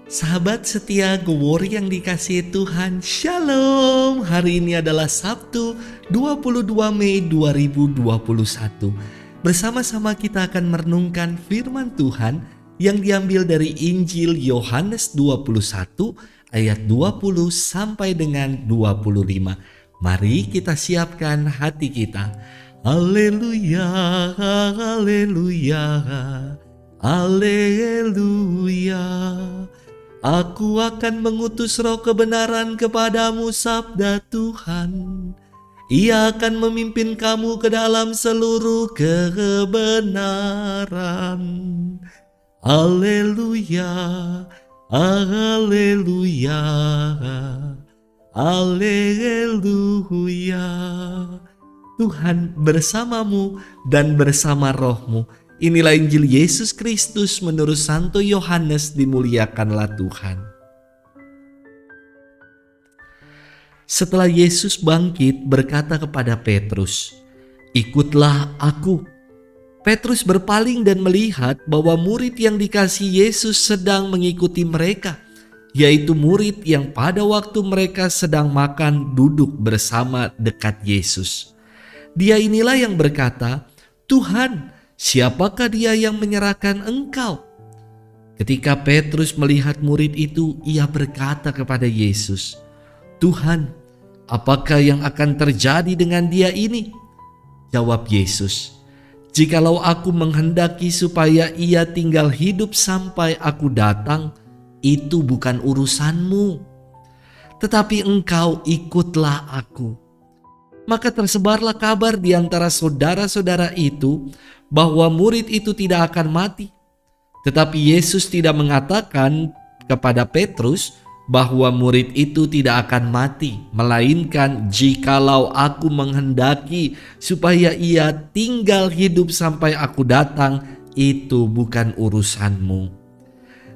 Sahabat setia Glory yang dikasihi Tuhan, Shalom. Hari ini adalah Sabtu 22 Mei 2021. Bersama-sama kita akan merenungkan firman Tuhan yang diambil dari Injil Yohanes 21 ayat 20 sampai dengan 25. Mari kita siapkan hati kita. Haleluya, haleluya, haleluya. Aku akan mengutus roh kebenaran kepadamu, sabda Tuhan. Ia akan memimpin kamu ke dalam seluruh kebenaran. Haleluya, haleluya, haleluya. Tuhan bersamamu dan bersama rohmu. Inilah Injil Yesus Kristus menurut Santo Yohanes, dimuliakanlah Tuhan. Setelah Yesus bangkit berkata kepada Petrus, "Ikutlah aku." Petrus berpaling dan melihat bahwa murid yang dikasihi Yesus sedang mengikuti mereka, yaitu murid yang pada waktu mereka sedang makan duduk bersama dekat Yesus. Dia inilah yang berkata, "Tuhan, siapakah dia yang menyerahkan engkau?" Ketika Petrus melihat murid itu, ia berkata kepada Yesus, "Tuhan, apakah yang akan terjadi dengan dia ini?" Jawab Yesus, "Jikalau aku menghendaki supaya ia tinggal hidup sampai aku datang, itu bukan urusanmu. Tetapi engkau ikutlah aku." Maka tersebarlah kabar di antara saudara-saudara itu bahwa murid itu tidak akan mati. Tetapi Yesus tidak mengatakan kepada Petrus bahwa murid itu tidak akan mati, melainkan jikalau aku menghendaki supaya ia tinggal hidup sampai aku datang, itu bukan urusanmu.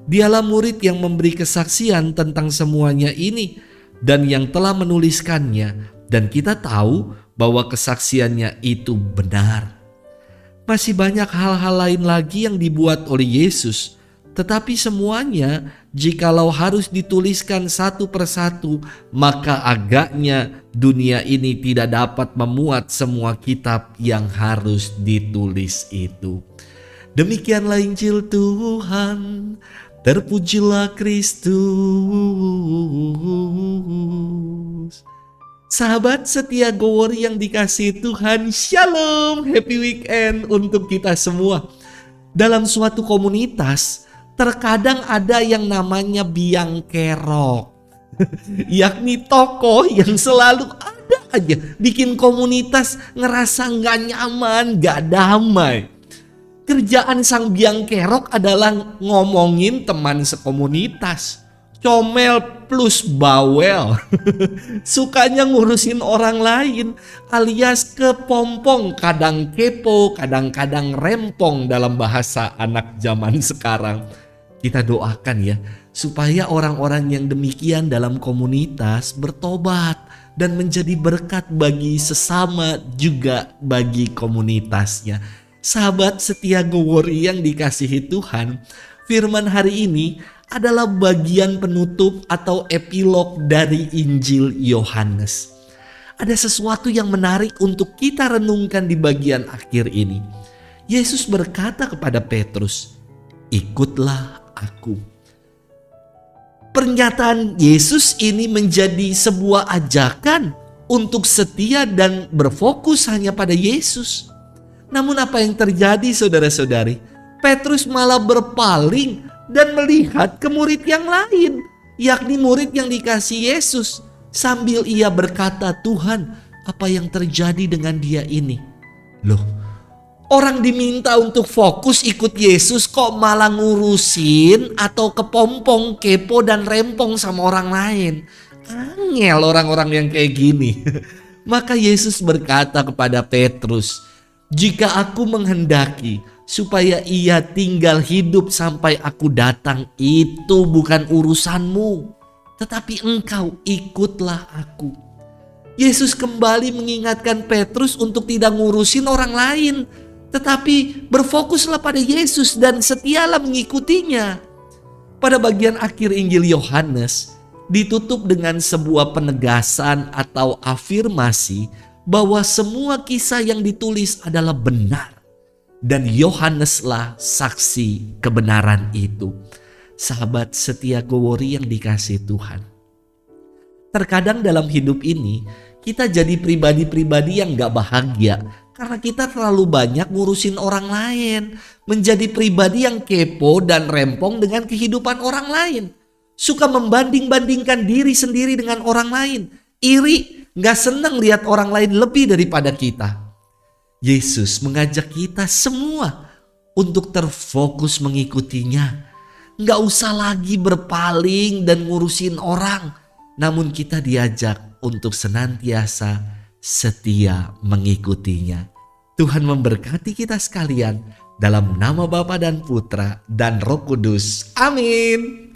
Dialah murid yang memberi kesaksian tentang semuanya ini dan yang telah menuliskannya, dan kita tahu bahwa kesaksiannya itu benar. Masih banyak hal-hal lain lagi yang dibuat oleh Yesus, tetapi semuanya jikalau harus dituliskan satu persatu, maka agaknya dunia ini tidak dapat memuat semua kitab yang harus ditulis itu. Demikianlah Injil Tuhan, terpujilah Kristus. Sahabat setia Glory yang dikasihi Tuhan, Shalom, happy weekend untuk kita semua. Dalam suatu komunitas, terkadang ada yang namanya biang kerok, yakni tokoh yang selalu ada aja bikin komunitas ngerasa gak nyaman, gak damai. Kerjaan sang biang kerok adalah ngomongin teman sekomunitas. Comel plus bawel. Sukanya ngurusin orang lain, alias kepompong, kadang kepo, kadang-kadang rempong dalam bahasa anak zaman sekarang. Kita doakan ya, supaya orang-orang yang demikian dalam komunitas bertobat dan menjadi berkat bagi sesama juga bagi komunitasnya. Sahabat setia Glory yang dikasihi Tuhan, firman hari ini adalah bagian penutup atau epilog dari Injil Yohanes. Ada sesuatu yang menarik untuk kita renungkan di bagian akhir ini. Yesus berkata kepada Petrus, "Ikutlah aku." Pernyataan Yesus ini menjadi sebuah ajakan untuk setia dan berfokus hanya pada Yesus. Namun apa yang terjadi, saudara-saudari? Petrus malah berpaling dan melihat ke murid yang lain, yakni murid yang dikasihi Yesus. Sambil ia berkata, "Tuhan, apa yang terjadi dengan dia ini?" Loh, orang diminta untuk fokus ikut Yesus kok malah ngurusin atau kepompong, kepo dan rempong sama orang lain. Angel orang-orang yang kayak gini. Maka Yesus berkata kepada Petrus, "Jika aku menghendaki supaya ia tinggal hidup sampai aku datang, itu bukan urusanmu. Tetapi engkau ikutlah aku." Yesus kembali mengingatkan Petrus untuk tidak ngurusin orang lain, tetapi berfokuslah pada Yesus dan setialah mengikutinya. Pada bagian akhir Injil Yohanes ditutup dengan sebuah penegasan atau afirmasi bahwa semua kisah yang ditulis adalah benar. Dan Yohaneslah saksi kebenaran itu. Sahabat setia Gowori yang dikasihi Tuhan. Terkadang dalam hidup ini kita jadi pribadi-pribadi yang gak bahagia karena kita terlalu banyak ngurusin orang lain. Menjadi pribadi yang kepo dan rempong dengan kehidupan orang lain. Suka membanding-bandingkan diri sendiri dengan orang lain. Iri, gak senang lihat orang lain lebih daripada kita. Yesus mengajak kita semua untuk terfokus mengikutinya. Gak usah lagi berpaling dan ngurusin orang. Namun kita diajak untuk senantiasa setia mengikutinya. Tuhan memberkati kita sekalian dalam nama Bapa dan Putra dan Roh Kudus. Amin.